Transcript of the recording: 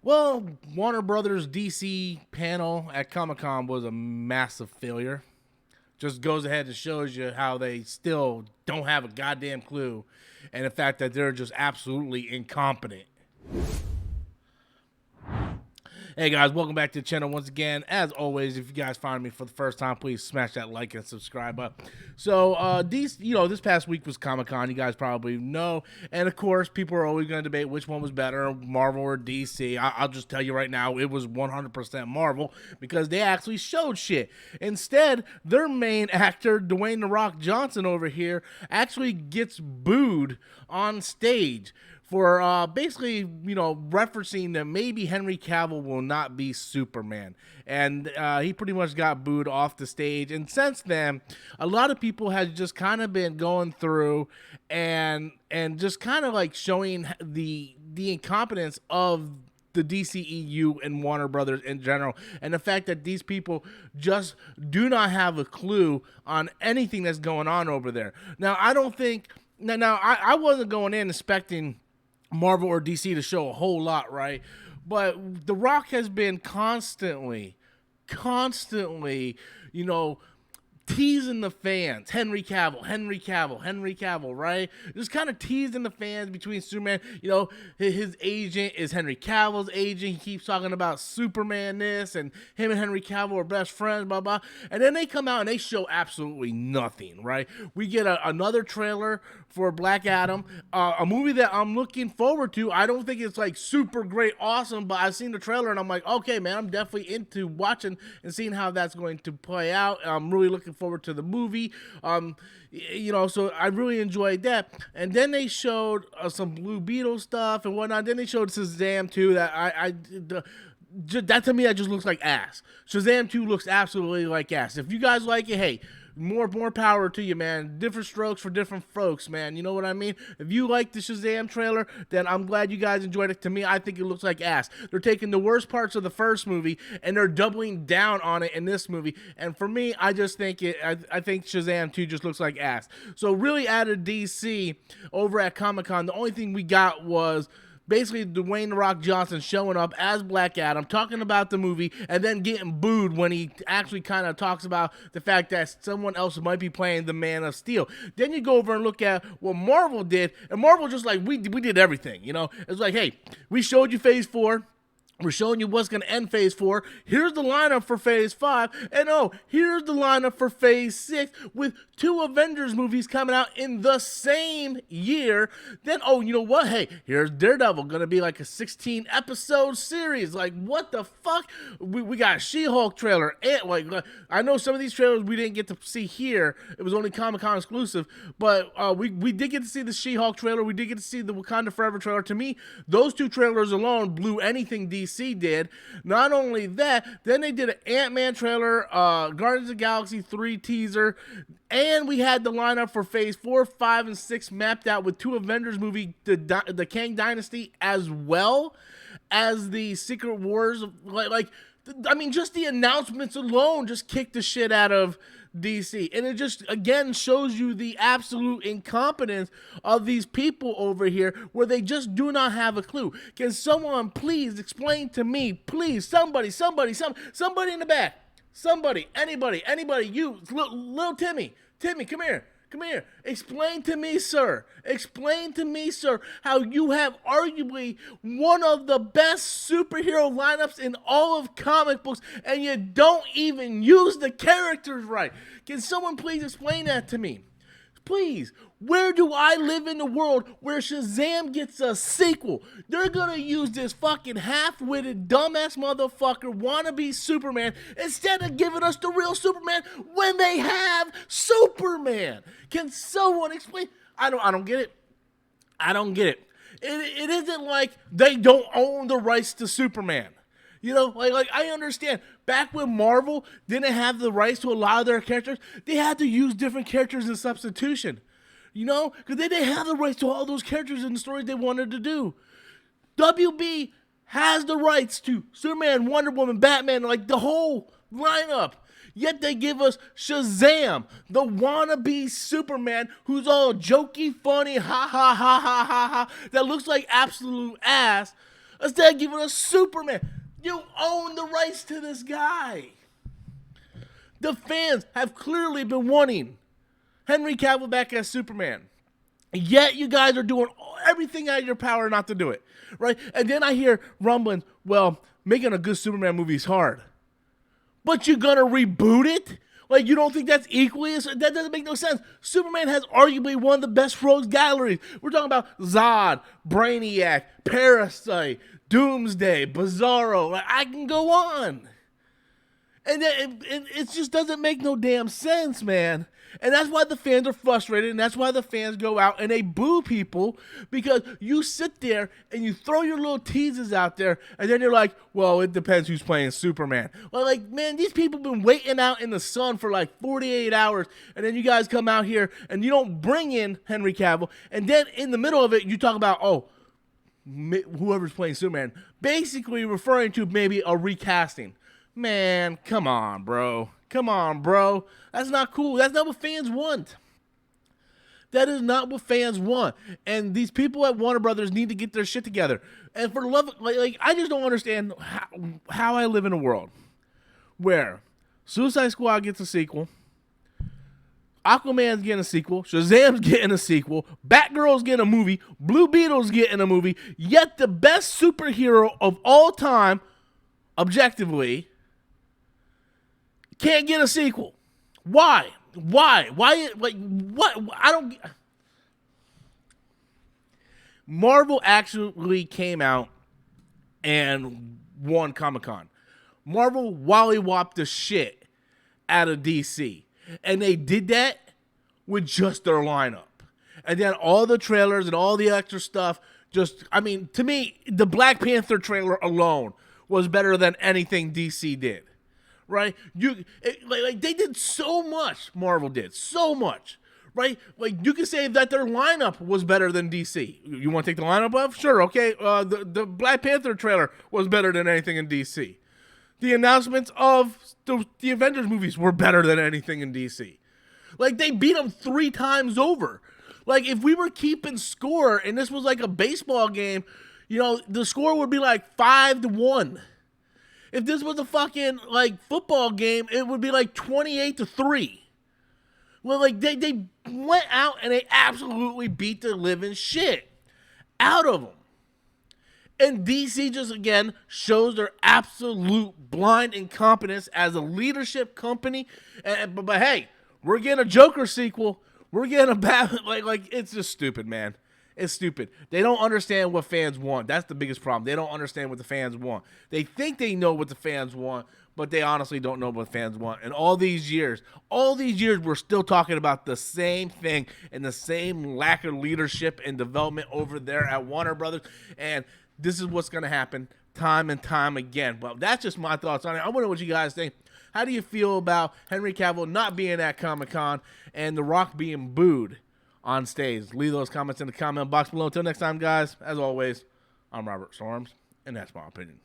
Well, Warner Brothers DC panel at Comic-Con was a massive failure. Just goes ahead and shows you how they still don't have a goddamn clue, and the fact that they're just absolutely incompetent. Hey guys, welcome back to the channel once again. As always, if you guys find me for the first time, please smash that like and subscribe up. So, this past week was Comic-Con, you guys probably know, and of course, people are always going to debate which one was better, Marvel or DC. I'll just tell you right now, it was 100% Marvel because they actually showed shit. Instead, their main actor, Dwayne "The Rock" Johnson over here, actually gets booed on stage for basically, referencing that maybe Henry Cavill will not be Superman. And he pretty much got booed off the stage. And since then, a lot of people have just kind of been going through and just kind of like showing the incompetence of the DCEU and Warner Brothers in general, and the fact that these people just do not have a clue on anything that's going on over there. Now, I don't think... Now, I wasn't going in expecting Marvel or DC to show a whole lot, right? But The Rock has been constantly, teasing the fans. Henry Cavill, right? Just kind of teasing the fans between Superman. His agent is Henry Cavill's agent. He keeps talking about Superman this, and him and Henry Cavill are best friends, blah, blah. And then they come out and they show absolutely nothing, right? We get another trailer for Black Adam, a movie that I'm looking forward to. I don't think it's like super great, awesome, but I've seen the trailer and I'm like, okay, man, I'm definitely into watching and seeing how that's going to play out. I'm really looking forward to the movie. So I really enjoyed that. And then they showed some Blue Beetle stuff and whatnot. Then they showed Shazam 2 that that to me, that just looks like ass. Shazam 2 looks absolutely like ass. If you guys like it, hey, more power to you, man. Different strokes for different folks, man. You know what I mean? If you like the Shazam trailer, then I'm glad you guys enjoyed it. To me, I think it looks like ass. They're taking the worst parts of the first movie and they're doubling down on it in this movie. And for me, I just think I think Shazam 2 just looks like ass. So really out of DC over at Comic-Con, the only thing we got was basically Dwayne "The Rock" Johnson showing up as Black Adam, talking about the movie, and then getting booed when he actually kind of talks about the fact that someone else might be playing the Man of Steel. Then you go over and look at what Marvel did, and Marvel just like, we did everything, It's like, hey, we showed you Phase 4. We're showing you what's going to end Phase 4. Here's the lineup for Phase 5. And here's the lineup for Phase 6 with 2 Avengers movies coming out in the same year. Then, you know what? Hey, here's Daredevil. Going to be like a 16-episode series. Like, what the fuck? We got a She-Hulk trailer. And, I know some of these trailers we didn't get to see here. It was only Comic-Con exclusive. But we did get to see the She-Hulk trailer. We did get to see the Wakanda Forever trailer. To me, those 2 trailers alone blew anything DC did. Not only that, then they did an Ant-Man trailer, Guardians of the Galaxy 3 teaser, and we had the lineup for Phase 4, 5, and 6 mapped out with 2 Avengers movie, the Kang Dynasty, as well as the Secret Wars. Just the announcements alone just kicked the shit out of DC. And it just, again, shows you the absolute incompetence of these people over here where they just do not have a clue. Can someone please explain to me, please, somebody in the back, somebody, anybody, you, little Timmy, come here. Explain to me, sir, how you have arguably one of the best superhero lineups in all of comic books and you don't even use the characters right. Can someone please explain that to me? Please, where do I live in the world where Shazam gets a sequel? They're gonna use this fucking half-witted, dumbass motherfucker wannabe Superman instead of giving us the real Superman when they have Superman. Can someone explain? I don't get it. It isn't like they don't own the rights to Superman. I understand. Back when Marvel didn't have the rights to a lot of their characters, they had to use different characters in substitution. Because they didn't have the rights to all those characters in the stories they wanted to do. WB has the rights to Superman, Wonder Woman, Batman, like the whole lineup. Yet they give us Shazam, the wannabe Superman who's all jokey, funny, ha ha ha ha ha ha, that looks like absolute ass. instead of giving us Superman. You own the rights to this guy. The fans have clearly been wanting Henry Cavill back as Superman. Yet you guys are doing everything out of your power not to do it, right? And then I hear rumblings, well, making a good Superman movie is hard. But you're going to reboot it? Like, you don't think that's equally? That doesn't make no sense. Superman has arguably one of the best rogues galleries. We're talking about Zod, Brainiac, Parasite, Doomsday, Bizarro. Like, I can go on. And it just doesn't make no damn sense, man. And that's why the fans are frustrated, and that's why the fans go out and they boo people, because you sit there and you throw your little teases out there, and then you're like, well, it depends who's playing Superman. Well, like, man, these people have been waiting out in the sun for like 48 hours, and then you guys come out here and you don't bring in Henry Cavill, and then in the middle of it, you talk about, oh, whoever's playing Superman, basically referring to maybe a recasting. Man, come on, bro. Come on, bro. That's not cool. That's not what fans want. That is not what fans want. And these people at Warner Brothers need to get their shit together. And for the love of, like I just don't understand how I live in a world where Suicide Squad gets a sequel, Aquaman's getting a sequel, Shazam's getting a sequel, Batgirl's getting a movie, Blue Beetle's getting a movie, yet the best superhero of all time, objectively, can't get a sequel. Why? Why? Like, what? I don't... Marvel actually came out and won Comic-Con. Marvel wally-wopped the shit out of DC. And they did that with just their lineup. And then all the trailers and all the extra stuff just... I mean, to me, the Black Panther trailer alone was better than anything DC did. Right? Like they did so much. Marvel did so much. Right? Like, you could say that their lineup was better than DC. You want to take the lineup off? Sure. Okay. The Black Panther trailer was better than anything in DC. The announcements of the Avengers movies were better than anything in DC. Like, they beat them 3 times over. Like, if we were keeping score and this was like a baseball game, you know, the score would be like 5-1. If this was a fucking, like, football game, it would be like 28-3. Well, like, they went out and they absolutely beat the living shit out of them. And DC just, again, shows their absolute blind incompetence as a leadership company. But hey, we're getting a Joker sequel. We're getting a Batman. Like, it's just stupid, man. It's stupid. They don't understand what fans want. That's the biggest problem. They don't understand what the fans want. They think they know what the fans want, but they honestly don't know what fans want. And all these years, we're still talking about the same thing and the same lack of leadership and development over there at Warner Brothers. And this is what's going to happen time and time again. But that's just my thoughts on it. I wonder what you guys think. How do you feel about Henry Cavill not being at Comic-Con and The Rock being booed on stage? Leave those comments in the comment box below. Until next time, guys, as always, I'm Robert Storms, and that's my opinion.